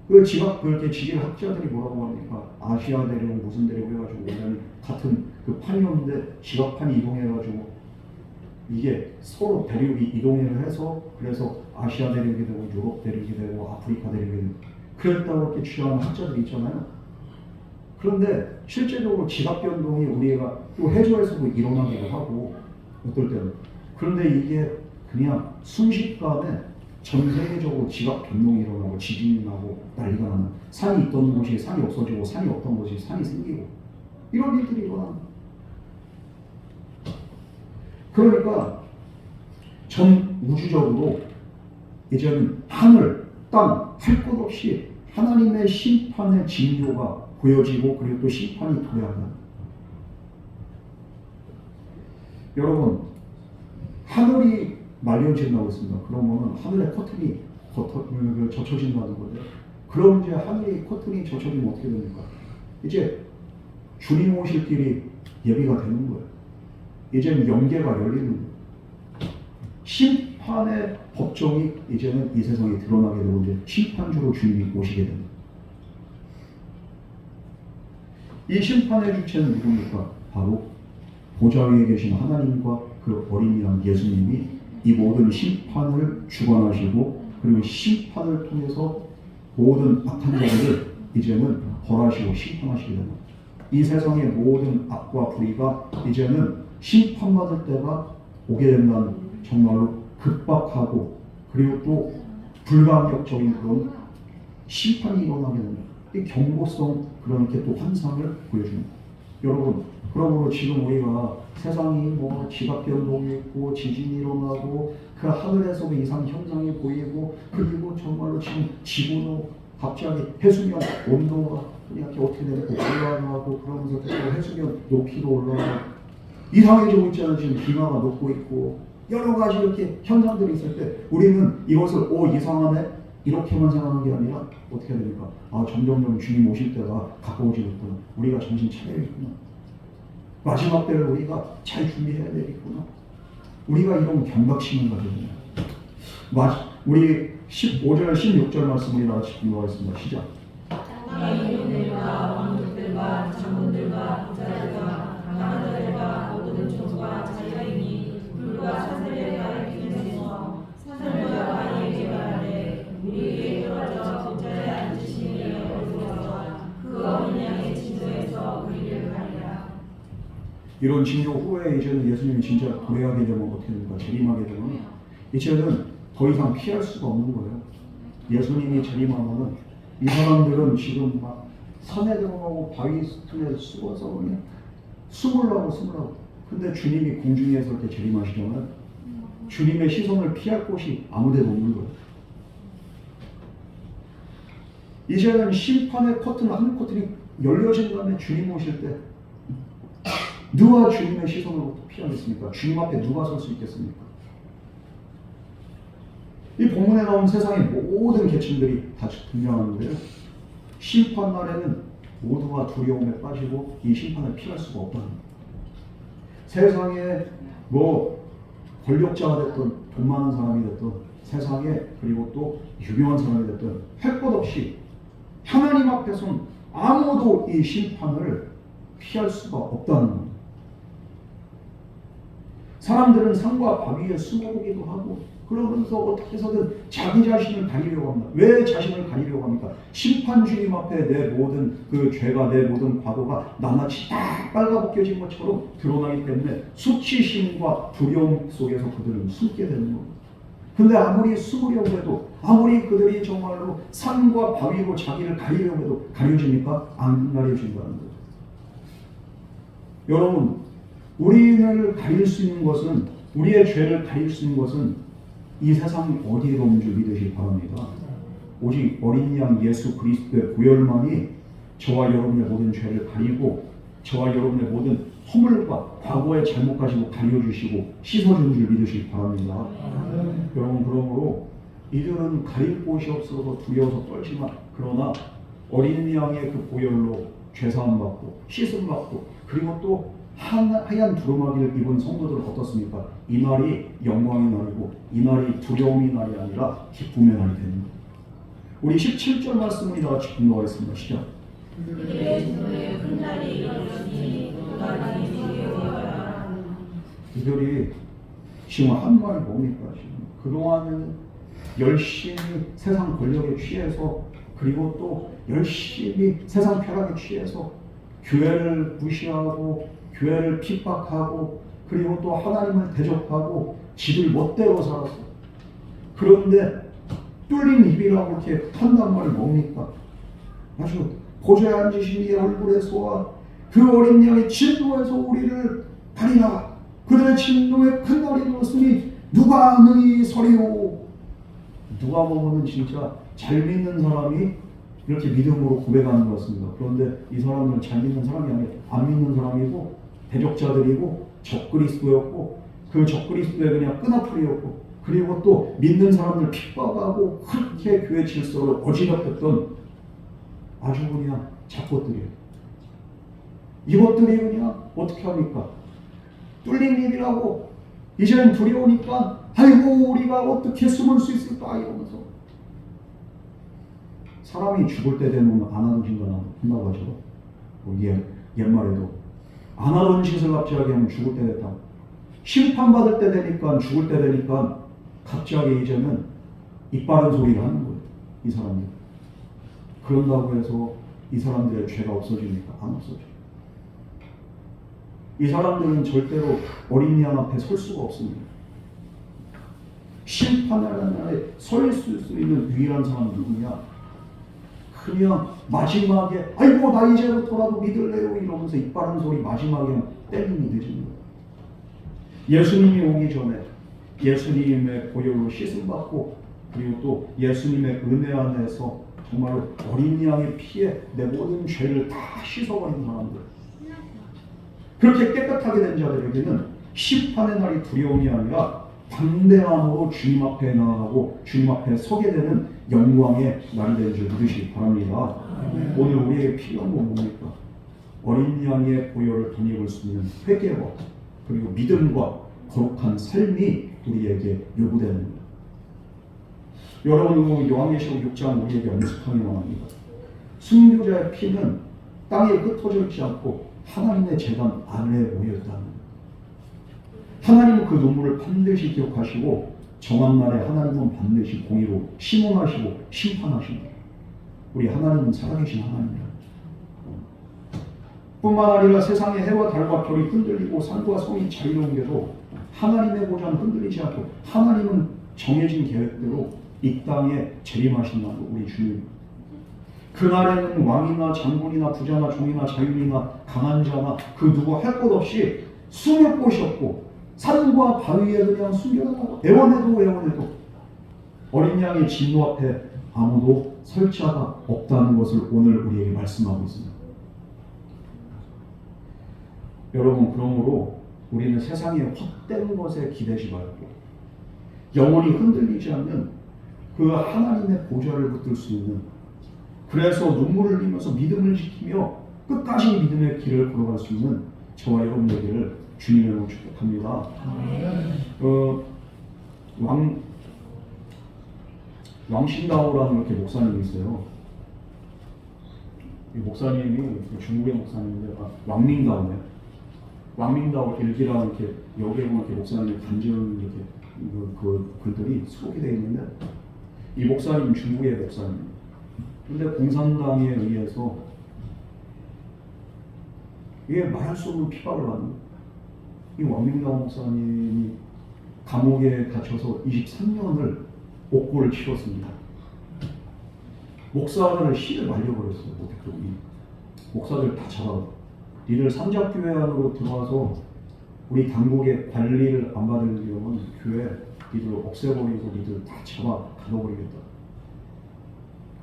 그 지각, 그렇게 지질 학자들이 뭐라고 합니까? 아시아 대륙 무슨 대륙 해가지고 원래는 같은 그 판이었는데 지각판이 이동해가지고 이게 서로 대륙이 이동을 해서 그래서 아시아 대륙이 되고 유럽 대륙이 되고 아프리카 대륙이 되고 그랬다고 이렇게 주장하는 학자들이 있잖아요. 그런데 실제적으로 지각 변동이 우리가 또 해저에서도 일어나기도 하고 어떨 때는, 그런데 이게 그냥 순식간에 전 세계적으로 지각 변동이 일어나고 지진이 나고 난리가 나는, 산이 있던 곳이 산이 없어지고 산이 없던 곳이 산이 생기고 이런 일들이 일어납니다. 그러니까 전 우주적으로 이제는 하늘, 땅 할 것 없이 하나님의 심판의 징조가 보여지고 그리고 또 심판이 도래한다. 여러분, 하늘이 말려진다고 했습니다. 그러면 하늘의 커튼이 젖혀진다는 거죠. 그럼 이제 하늘의 커튼이 젖혀지면 어떻게 됩니까? 이제 주님 오실 길이 예비가 되는 거예요. 이제는 영계가 열리는 거예요. 심판의 법정이 이제는 이 세상에 드러나게 되고 이제 심판주로 주님이 오시게 됩니다. 이 심판의 주체는 누굽니까? 바로 보좌 위에 계신 하나님과 그 어린 양 예수님이 이 모든 심판을 주관하시고 그리고 심판을 통해서 모든 악한 자들을 이제는 벌하시고 심판하시게 됩니다. 이 세상의 모든 악과 불의가 이제는 심판받을 때가 오게 된다는 정말로 급박하고 그리고 또 불가항력적인 그런 심판이 일어나게 됩니다. 이 경고성 그렇게 또 환상을 보여줍니다. 여러분, 그러므로 지금 우리가 세상이 뭐 지각변동이 있고 지진이 일어나고 그 하늘에서 이상 현상이 보이고 그리고 정말로 지금 지구도 갑자기 해수면 온도가 이렇게 어떻게 되고 올라가고 그러면서 또 해수면 높이도 올라가고 이상해지고 있잖아요. 지금 기마가 녹고 있고 여러 가지 이렇게 현상들이 있을 때 우리는 이것을 이상하네 이렇게만 생각하는 게 아니라 어떻게 해야 됩니까? 점점점 주님 오실 때가 가까워지고 있구나. 우리가 정신 차려야겠구나. 마지막 때를 우리가 잘 준비해야 되겠구나. 우리가 이런 경각심을 가져야 됩니다. 우리 15절, 16절 말씀을 다 같이 공부하겠습니다. 시작. 땅의 이민들과 왕족들과 장군들과 부자들과 강한 자들과 모든 종과 자유인이 불과 사슬에가 기준에서 산자와 이에게 말하되 우리에게 떨어져 부자에 앉으신 이의 얼굴에서 그 어린 양의 진노에서 우리를 가리라. 이런 진노 후에 이제는 예수님이 진짜 도래하게 되면 어떻게 됩니까? 재림하게 되면 이제는 더 이상 피할 수가 없는 거예요. 예수님이 재림하면은 이 사람들은 지금 막 산에 들어가고 바위 틈에 숨어서 그냥 숨으려고. 근데 주님이 공중에서 이렇게 재림하시잖아요. 주님의 시선을 피할 곳이 아무데도 없는 거예요. 이제는 심판의 커튼, 하늘 커튼이 열려진 다음에 주님 오실 때 누가 주님의 시선으로부터 피하겠습니까? 주님 앞에 누가 설 수 있겠습니까? 이 본문에 나온 세상의 모든 계층들이 다 등장하는데요. 심판 날에는 모두가 두려움에 빠지고 이 심판을 피할 수가 없다는 거예요. 세상에 뭐 권력자가 됐든 돈 많은 사람이 됐든 세상에 그리고 또 유명한 사람이 됐든 할 것 없이 하나님 앞에서는 아무도 이 심판을 피할 수가 없다는 겁니다. 사람들은 산과 바위에 숨어보기도 하고 그러면서 어떻게 해서든 자기 자신을 가리려고 합니다. 왜 자신을 가리려고 합니까? 심판 주님 앞에 내 모든 그 죄가 내 모든 과거가 낱낱이 다 빨가벗겨진 것처럼 드러나기 때문에 수치심과 두려움 속에서 그들은 숨게 되는 겁니다. 근데 아무리 숨으려고 해도 아무리 그들이 정말로 산과 바위로 자기를 가리려고 해도 가려집니까? 안 가려진다는 거예요. 여러분, 우리를 가릴 수 있는 것은 우리의 죄를 가릴 수 있는 것은 이 세상이 어디에도 없는 줄 믿으시기 바랍니다. 오직 어린 양 예수 그리스도의 보혈만이 저와 여러분의 모든 죄를 가리고 저와 여러분의 모든 허물과 과거의 잘못 가지고 가려주시고 씻어준 줄 믿으시기 바랍니다. 여러분, 그러므로 이들은 가릴 곳이 없어서 두려워서 떨지만 그러나 어린 양의 그 보혈로 죄사함 받고 씻음 받고 그리고 또 하얀 두루마기를 입은 성도들은 어떻습니까? 이 날이 영광의 날이고 이 날이 두려움의 날이 아니라 기쁨의 날이 되는 거예요. 우리 17절 말씀을 다 같이 공부하겠습니다. 시작. 그들의 진노에 큰 날이 일어나니 그가 나의 두려워하라. 이들이 지금 한 말이 뭡니까? 지금 그동안은 열심히 세상 권력에 취해서 그리고 또 열심히 세상 쾌락에 취해서 교회를 무시하고 교회를 핍박하고 그리고 또 하나님을 대적하고 지들 멋대로 살았어. 그런데 뚫린 입이라고 이렇게 한단 말이 뭡니까? 아주 보좌에 앉으신 이의 얼굴에서와 그 어린 양의 진노에서 우리를 가리라. 그들의 진노에 큰 날이 일어났으니 누가 능히 서리오. 누가 보면은 진짜 잘 믿는 사람이 이렇게 믿음으로 고백하는 것 같습니다. 그런데 이 사람은 잘 믿는 사람이 아니라 안 믿는 사람이고 대적자들이고 적그리스도였고 그 적그리스도의 그냥 끈앞풀이였고 그리고 또 믿는 사람들 핍박하고 그렇게 교회 질서를 어지럽혔던 아주 그냥 잡것들이에요. 이것들이 그냥 어떻게 합니까? 뚫린 입이라고 이제는 두려우니까 아이고 우리가 어떻게 숨을 수 있을까 이러면서 사람이 죽을 때 되면 안 하던 짓 한다고 하죠. 옛말에도 안 하던 짓을 갑자기 하면 죽을 때 됐다. 심판받을 때 되니까 죽을 때 되니까 갑자기 이제는 이빠른 소리를 하는 거예요. 이 사람들. 그런다고 해서 이 사람들의 죄가 없어집니까? 안 없어져요. 이 사람들은 절대로 어린 양 앞에 설 수가 없습니다. 심판하는 날에 설 수 있는 유일한 사람은 누구냐? 그냥 마지막에 아이고 나 이제부터라도 믿을래요 이러면서 이빠른 소리 마지막에 때리는 늦은 거예요. 예수님이 오기 전에 예수님의 보혈로 씻음받고 그리고 또 예수님의 은혜 안에서 정말로 어린 양의 피에 내 모든 죄를 다 씻어버린 사람들, 그렇게 깨끗하게 된 자들에게는 심판의 날이 두려움이 아니라 담대함으로 주님 앞에 나아가고 주님 앞에 서게 되는 영광의 날이 되는 줄 믿으시기 바랍니다. 오늘 우리에게 필요한 건 뭡니까? 어린 양의 보혈을 덧입을 수 있는 회개와 그리고 믿음과 거룩한 삶이 우리에게 요구되는 겁니다. 여러분, 요한계시록 6장 우리에게 엄숙하게 말합니다. 순교자의 피는 땅에 흩어져 있지 않고 하나님의 제단 아래에 모여있다는 거예요. 하나님은 그 눈물을 반드시 기억하시고 정한 날에 하나님은 반드시 공의로 심원하시고 심판하십니다. 우리 하나님은 살아계신 하나님이라. 뿐만 아니라 세상의 해와 달과 별이 흔들리고 산과 성이 자유로운 게도 하나님의 보좌는 흔들리지 않고 하나님은 정해진 계획대로 이 땅에 재림하신다는 우리 주님. 그날에는 왕이나 장군이나 부자나 종이나 자유인이나 강한 자나 그 누구 할 것 없이 숨을 곳이 없고 산과 바위에 그냥 숨겨달라고 애원해도 어린 양의 진노 앞에 아무도 설 자가 없다는 것을 오늘 우리에게 말씀하고 있습니다. 여러분, 그러므로 우리는 세상의 헛된 것에 기대지 말고 영원히 흔들리지 않는 그 하나님의 보좌를 붙들 수 있는, 그래서 눈물을 흘리면서 믿음을 지키며 끝까지 믿음의 길을 걸어갈 수 있는 저와 여러분 되기를 주님으로 축복합니다. 왕신다오라는 이렇게 목사님이 있어요. 이 목사님이 중국의 목사님인데 왕밍다오네. 왕밍다오 일기라는 이렇게 여기에 보면 이렇게 목사님의 간증 이렇게 그 글들이 수록이 되어 있는데 이 목사님 중국의 목사님. 근데 공산당에 의해서 이게 말할 수 없는 핍박을 받는 거예요. 이 왕밍다오 목사님이 감옥에 갇혀서 23년을 옥고를 치렀습니다. 목사들을 시를 말려버렸어요. 목사들 다 잡아. 니들 삼작교회 안으로 들어와서 우리 당국의 관리를 안 받으려면 교회 니들 없애버리고 니들 다 잡아 가둬버리겠다.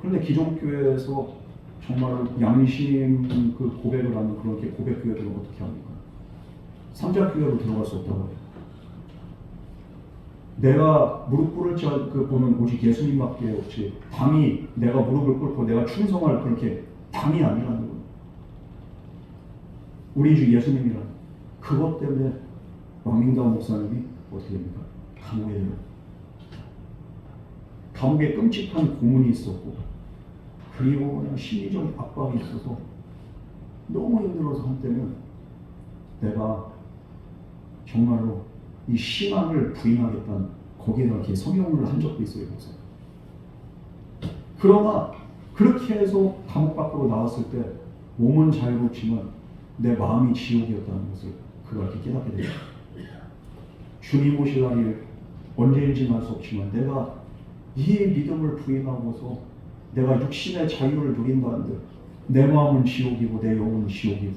그런데 기존교회에서 정말 양심 그 고백을 하는 그렇게 고백교회들은 어떻게 합니까? 삼작교회로 들어갈 수 없다고 해요. 내가 무릎 꿇을 자 그 보는 오직 예수님밖에 없지 당이 내가 무릎을 꿇고 내가 충성할 그렇게 당이 아니라는 거예요. 우리 주 예수님이라는 그것 때문에 왕밍다오 목사님이 어떻게 됩니까? 감옥에 들어요. 감옥에 끔찍한 고문이 있었고 그리고 그냥 심리적 압박이 있어서 너무 힘들어서 한때는 내가 정말로 이 신앙을 부인하겠다는 거기에다 이렇게 성경을 한 적도 있어요. 목사. 그러나 그렇게 해서 감옥 밖으로 나왔을 때 몸은 자유롭지만 내 마음이 지옥이었다는 것을 그가 이렇게 깨닫게 됩니다. 주님 오실 날이 언제인지는 알 수 없지만 내가 이 믿음을 부인하고서 내가 육신의 자유를 누린다는데 내 마음은 지옥이고 내 영혼은 지옥이고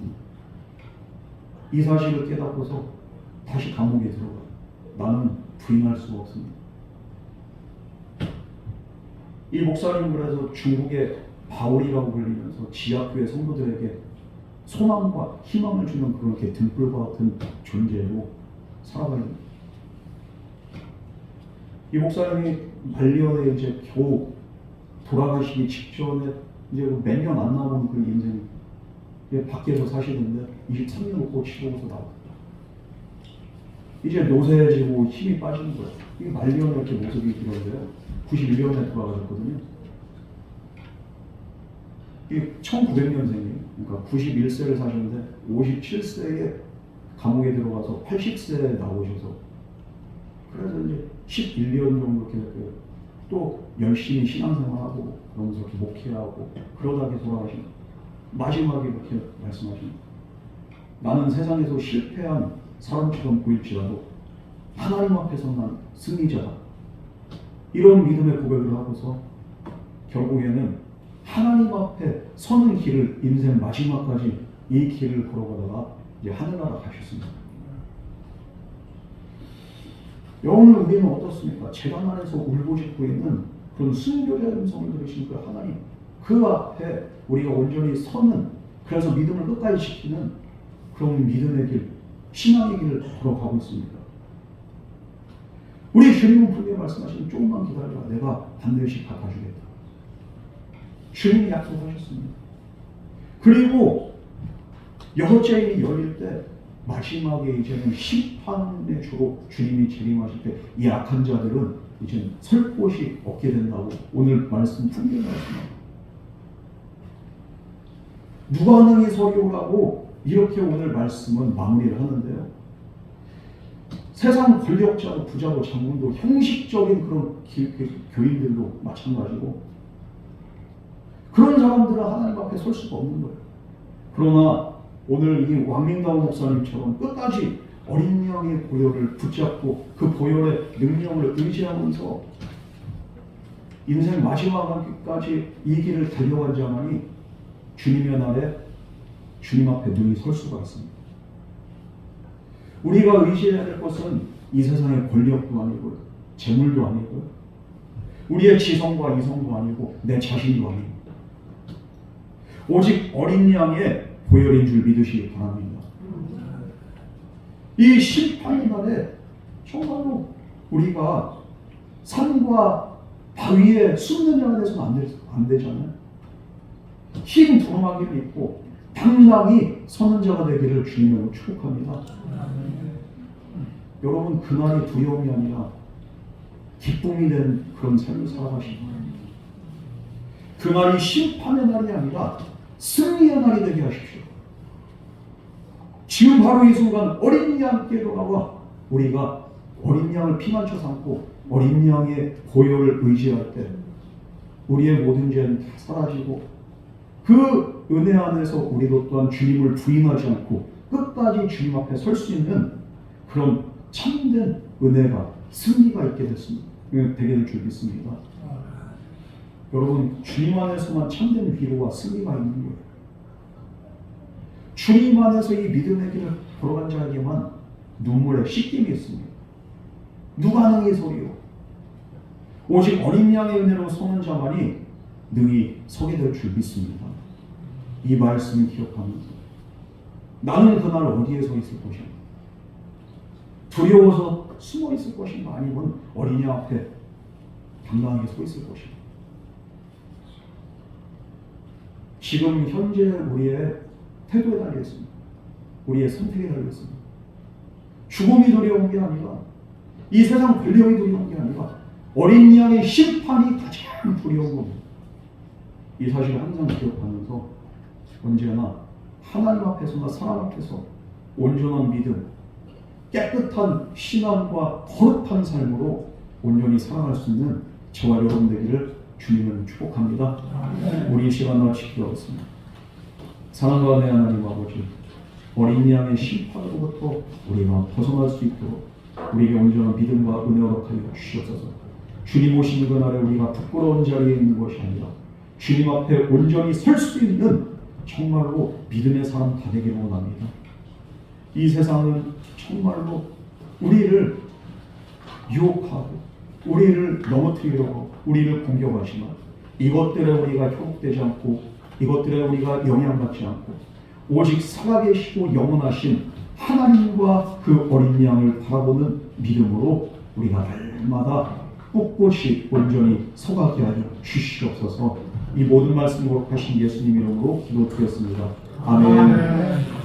이 사실을 깨닫고서 다시 감옥에 들어가요. 나는 부인할 수가 없습니다. 이 목사님 그래서 중국의 바울이라고 불리면서 지하교회 성도들에게 소망과 희망을 주는 그렇게 등불과 같은 존재로 살아가는 이 목사님이 말년에 이제 겨우 돌아가시기 직전에 이제 몇 년 안 남은 그 인생 밖에서 사시는데 23년 꼭 치고서 나왔어요. 이제 노쇠해지고 힘이 빠지는 거예요. 이게 말년 이렇게 모습이 이런데요. 91년에 돌아가셨거든요. 이게 1900년생이에요. 그러니까 91세를 사셨는데 57세에 감옥에 들어가서 80세에 나오셔서 그래서 이제 11년 정도 이렇게 또 열심히 신앙생활하고 그러면서 이렇게 목회하고 그러다 이렇게 돌아가신 마지막에 이렇게 말씀하신 나는 세상에서 실패한 사람처럼 보일지라도 하나님 앞에서 난 승리자다. 이런 믿음의 고백을 하고서 결국에는 하나님 앞에 서는 길을 인생 마지막까지 이 길을 걸어가다가 이제 하늘나라 가셨습니다. 오늘 우리는 어떻습니까? 재단 안에서 울부짖고 있는 그런 순교자의 음성을 들으신 그 하나님, 그 앞에 우리가 온전히 서는, 그래서 믿음을 끝까지 지키는 그런 믿음의 길, 신앙의 길을 걸어가고 있습니다. 우리 주님은 분명히 말씀하시는 조금만 기다려라. 내가 반드시 갚아주겠다. 주님이 약속하셨습니다. 그리고 여호죄인이 열릴 때 마지막에 이제는 심판의 주로 주님이 재림하실 때 이 악한 자들은 이제 설 곳이 없게 된다고 오늘 말씀 분명히 말씀합니다. 누가 능히 서리오라고 이렇게 오늘 말씀은 마무리를 하는데요. 세상 권력자도 부자도 장군도 형식적인 그런 교인들도 마찬가지고 그런 사람들은 하나님 앞에 설 수가 없는 거예요. 그러나 오늘 이 왕민다운 목사님처럼 끝까지 어린 양의 보혈을 붙잡고 그 보혈의 능력을 의지하면서 인생 마지막까지 이 길을 달려간 자만이 주님의 날에 주님 앞에 능히 설 수가 있습니다. 우리가 의지해야 될 것은 이 세상의 권력도 아니고 재물도 아니고 우리의 지성과 이성도 아니고 내 자신도 아니고 오직 어린 양의 보혈인 줄 믿으시기 바랍니다. 이 심판의 날에 정말로 우리가 산과 바위에 숨는 자가 돼서는 안 되잖아요. 흰 두루마기를 입고 당당히 서는 자가 되기를 주님으로 축복합니다. 여러분 그날이 두려움이 아니라 기쁨이 된 그런 삶을 살아가시기 바랍니다. 그날이 심판의 날이 아니라 승리의 날이 되게 하십시오. 지금 바로 이 순간 어린 양께 돌아와 우리가 어린 양을 피난처 삼고 어린 양의 보혈을 의지할 때 우리의 모든 죄는 다 사라지고 그 은혜 안에서 우리도 또한 주님을 부인하지 않고 끝까지 주님 앞에 설 수 있는 그런 참된 은혜가 승리가 있게 되게 될 줄 믿습니다. 여러분 주님 안에서만 참된 위로와 승리가 있는 거예요. 주님 안에서 이 믿음의 길을 걸어간 자에게만 눈물에 씻김이 있습니다. 누가 능히 서리요? 오직 어린 양의 은혜로 서는 자만이 능히 서게 될 줄 믿습니다. 이 말씀을 기억하면서 나는 그날 어디에 서 있을 것인가? 두려워서 숨어 있을 것인가? 아니면 어린 양 앞에 당당하게 서 있을 것인가? 지금 현재 우리의 태도에 달려있습니다. 우리의 선택에 달려있습니다. 죽음이 두려운 게 아니라 이 세상 권력이 두려운 게 아니라 어린 양의 심판이 가장 두려운 겁니다. 이 사실을 항상 기억하면서 언제나 하나님 앞에서나 사람 앞에서 온전한 믿음, 깨끗한 신앙과 거룩한 삶으로 온전히 살아갈 수 있는 저와 여러분 되기를 주님은 축복합니다. 우리 이 시간 마치기 하겠습니다. 사랑과 은혜 하나님 아버지, 어린 양의 심판으로부터 우리가 벗어날 수 있도록 우리에게 온전한 믿음과 은혜 허락하여 주시옵소서. 주님 오시는 그날에 우리가 부끄러운 자리에 있는 것이 아니라 주님 앞에 온전히 설 수 있는 정말로 믿음의 사람 다 되기를 원합니다. 이 세상은 정말로 우리를 유혹하고 우리를 넘어뜨리려고 우리를 공격하지만 이것들에 우리가 효록되지 않고 이것들에 우리가 영향받지 않고 오직 살아계시고 영원하신 하나님과 그 어린 양을 바라보는 믿음으로 우리가 날마다 꿋꿋이 온전히 서가게 하여 주시옵소서. 이 모든 말씀을 하신 예수님 이름으로 기도드렸습니다. 아멘.